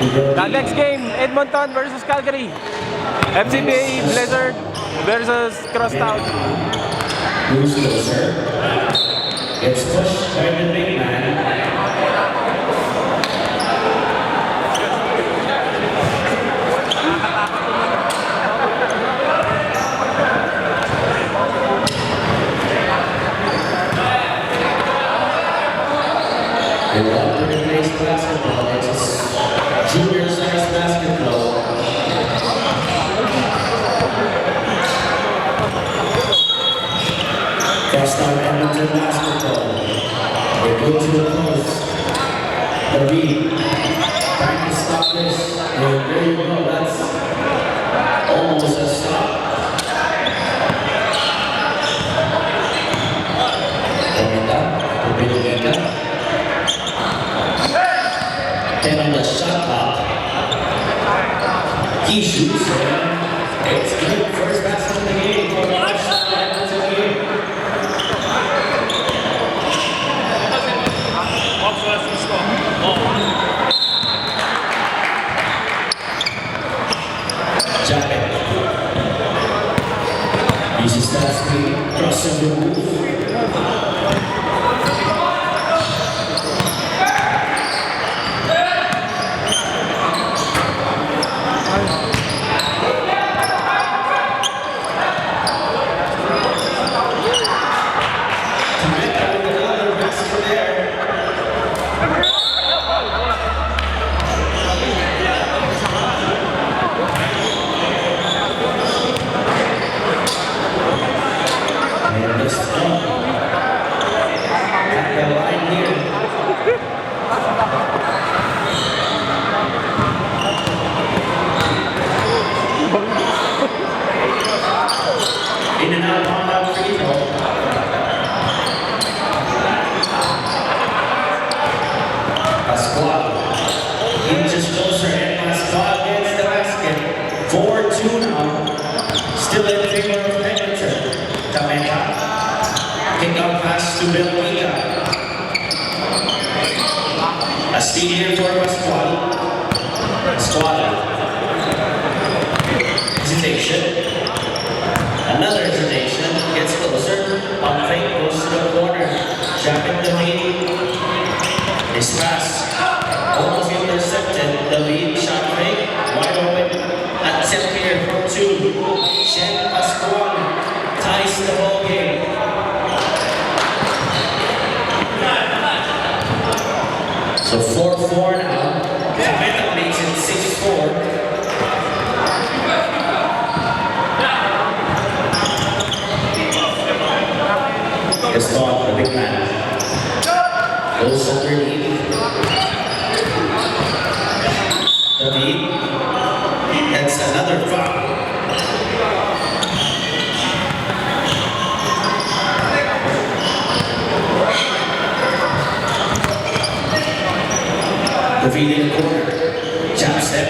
The next game, Edmonton versus Calgary. FCBA Blizzard versus CROSSTOWN. Who's closer? Gets pushed by the big man. They want to replace basketball. It's junior size basketball. CROSSTOWN Edmonton basketball. They go to the post. The lead. Trying to stop this. And there you go. That's almost a stop. Kabulungan. And on the shot clock, he shoots and it's good. First basket of the game for the CROSSTOWN Edmonton game. Jacket. Uses that speed, crossing the move. In and out, on out, free throw. Pascual. Inches closer, and Pascual gets the basket. 4-2 now. Still in favor of Edmonton. Tameka. Kick out pass to Belmika. A steal here for Pascual. Pascual. Hesitation. Another hesitation, gets closer, on fake, goes to the corner, jacket the lead, his pass, almost intercepted, the lead, shot fake, wide open, attempt here from 2, Shen Pascual ties the ball game. So 4-4 now, Kabulungan makes it 6-4. It's on the big man. Goes underneath. David. That's another foul. David in the corner. Jump step.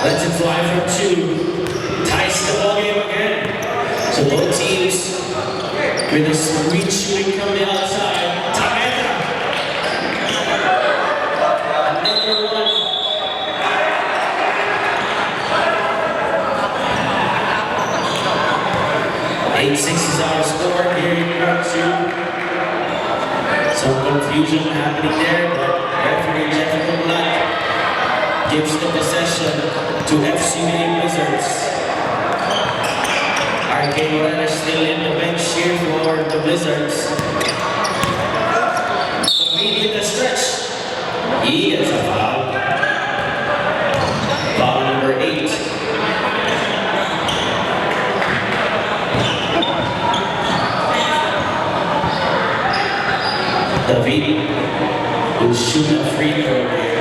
Lets it fly for 2. Ties the ball game again. So both teams with a screen shooting from the outside. Tameka. Another one. 8-6 is our score here in round 2. Some confusion happening there, but referee Jeff Black gives the possession to FCBA Wizards. Arcade runner still in the bench here for the Blizzards. Complete with the stretch. He gets a foul. Foul number 8. David will shoot a free throw here.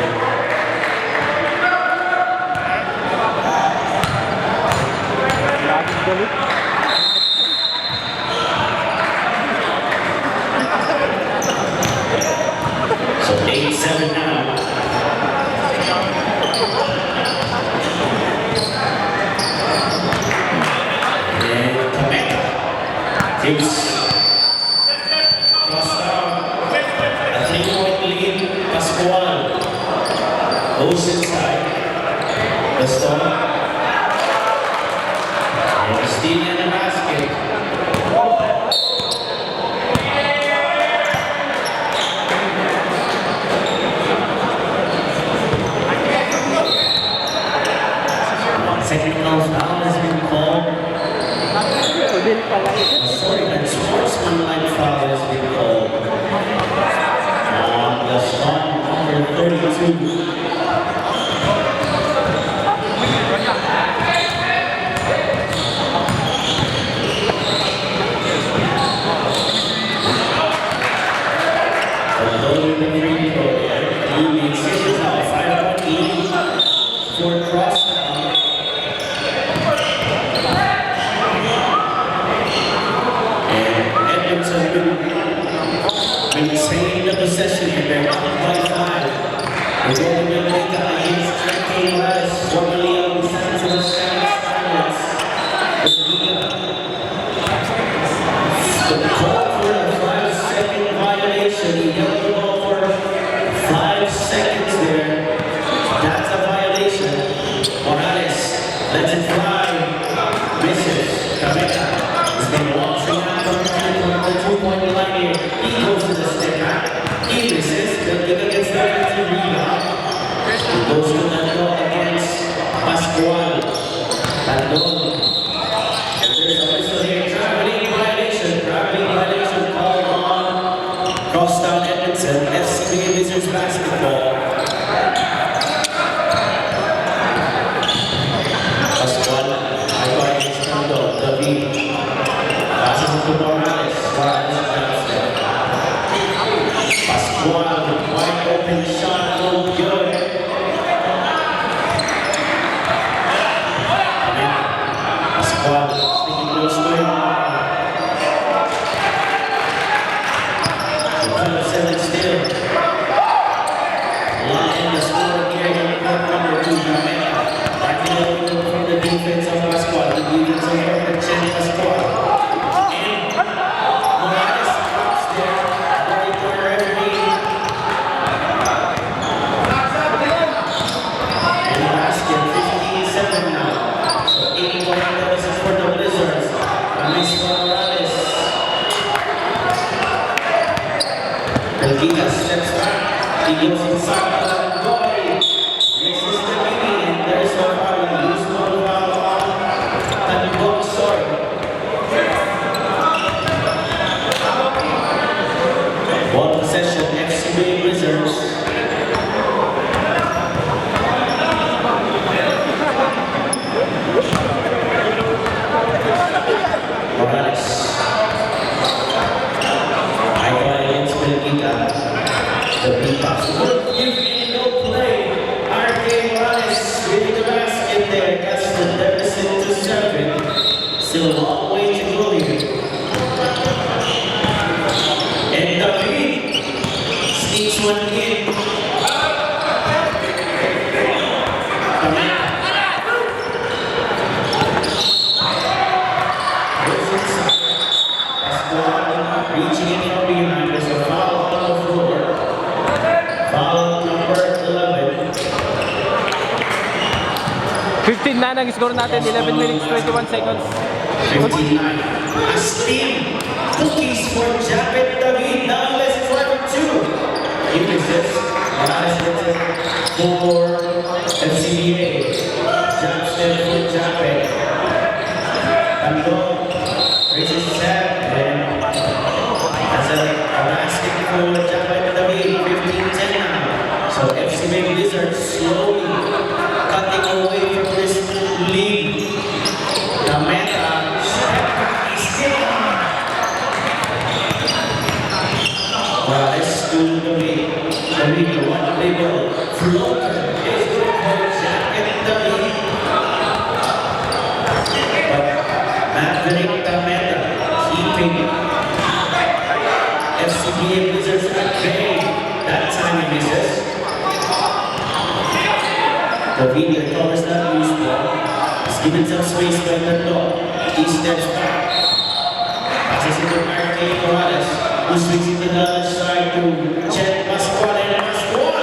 So 8-7 now. And Tameka takes CROSSTOWN. A 3-point lead, Pascual. Goes inside. The stop. And steal in the basket. Technical foul has been called. Sorry, that sportsmanlike foul has been called. On the shot number 32. Although the free throw there, you need 6 now, 5-point lead for CROSSTOWN. Maintain the possession here, they're up by 5. It's only been against Cochrane West, formerly of the San Sebastian Spirits. The call for a 5-second violation. He held the ball for 5 seconds there. That's a violation. Morales lets it fly. Misses. Cabeza is going to walk from the 2-point line here. He goes to the step back. He misses. Belgica gets the defensive rebound. He goes to the door against Pascual. Bandon. There's a whistle here. Traveling violation called on CROSSTOWN Edmonton. FCBA Wizards basketball. Pascual. High against Bandon. David. Passes it to Morales. Pascual, wide open shot, no good. Pascual, sticking close to him. The 7 still. Line the score here, number 2, Gameta. Backing up from the defense of Pascual. The defense of the Chen Pascual. Belgica steps back, he goes inside the goal, misses the mini, and there's no foul, loose ball on the goal, sorry. Ball possession, FCBA Wizards. Morales. The big pass would give in no play. RK Morales with the basket there. That's the deficit to 7. Still a long way to go here. And David sneaks one in. Reaching in from behind. There's a foul on the floor. Foul number 11. 15 na ang score natin, 11 minutes, 21 seconds. 59. A steam. Cookies for Japet David. Now let's try for 2. He misses. Morales gets it for FCBA. Johnson for Japet. Bandon raises his head. Basket for Japet David, 15-10 now. So FCBA Wizards slowly cutting away from this lead. Gameta, step back, he's still on. Morales to David. David, the one label floater is good for Japet David. But Maverick Gameta keeping FCBA Wizards at bay. That time he misses. David recovers that loose ball. He's given some space by Bandon. He steps back. Passes it to RK Morales, who swings it to the other side to Chen Pascual and Pascual.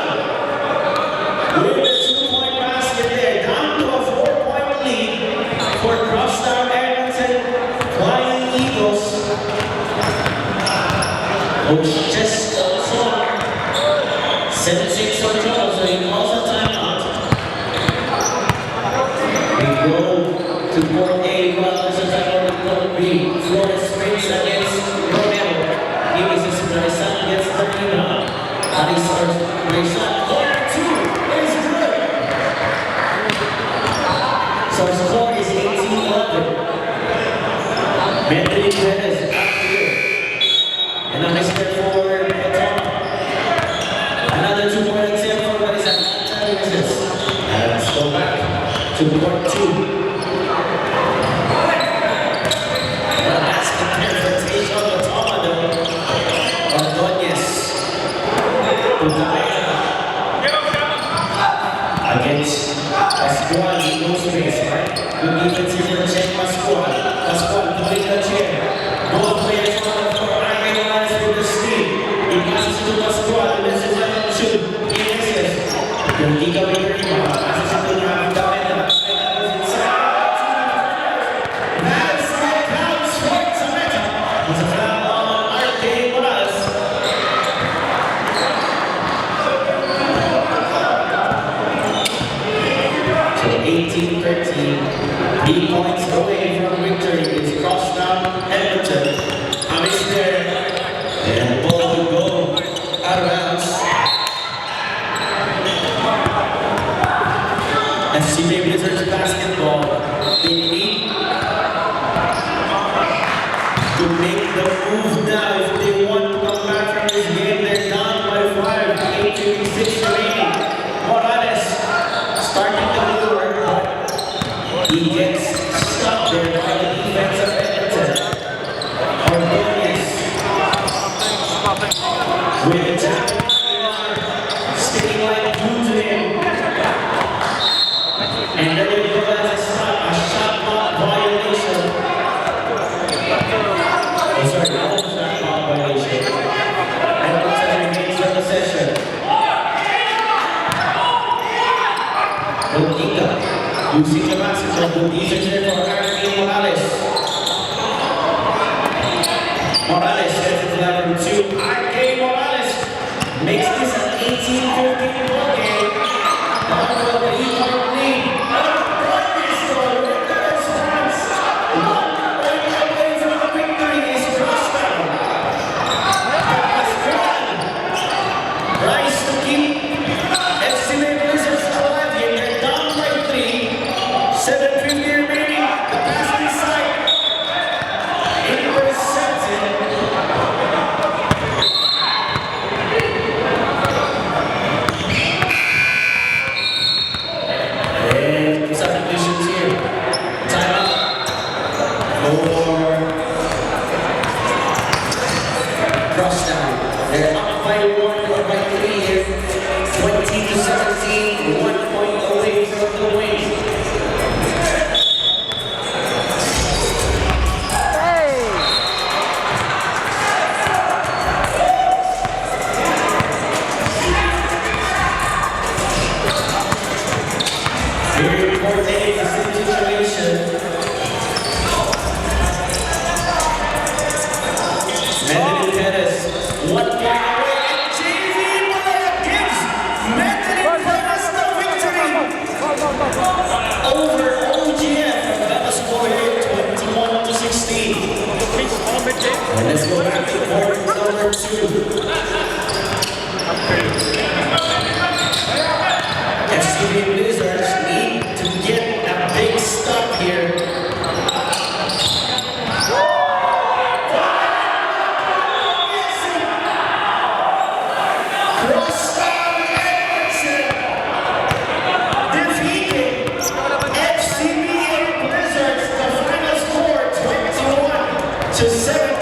services. And let's go back to court 2. Well, that's the confrontation of the Tomado. Ordonez to Gaeta. Against Pascual, he knows space, right? Good defensive for check Pascual. Pascual pulling the chair. Both players on the floor. I analyze with the steam. He passes to Pascual. This is a shoot. He misses. Yung giga with the rebound. Passes it to Gaeta. Gaeta goes inside. That's my count. Sports a meta. It's a foul on Arcade Morales. So 18-13. 3 points away from victory. It's CROSSTOWN, Edmonton. Amis there. And the ball will go out of bounds. FCBA Blizzards basketball. They need to make the move now if they want to come back from this game. They're down by 5. 8:56 remaining. Morales starting to do the work, but he gets stuck there by the defense of Edmonton. Ordonez with a jab, sticking like glue to him. And then they go as a shot clock violation. Oh, sorry, that was a shot clock violation. Edmonton remains in possession. Bonita using the basketball. Good defense there for Calgary Morales. Morales gets it to level 2. Arcade Morales makes this an 18-15 ball game. Down to the 3-point lead. Ordonez scored with the response. 1 point away from the victory is CROSSTOWN. Pascual tries to keep FCBA Blizzards alive here. They're down by 3. 7:50 remaining. The pass inside. Intercepted. And substitutions here. Timeout. For CROSSTOWN. They're up by 1 or by 3 here. 20-17. 1 point away from the win. Here for the situation. Medellin Perez, 1 point away, and JV Maya gives Medellin Perez the victory over OGF. That was score here, 21-16. And let's go back to court number 2. FCBA Blizzards need to get a big stop here. CROSSTOWN Edmonton defeating FCBA Blizzards. The final score 21-17.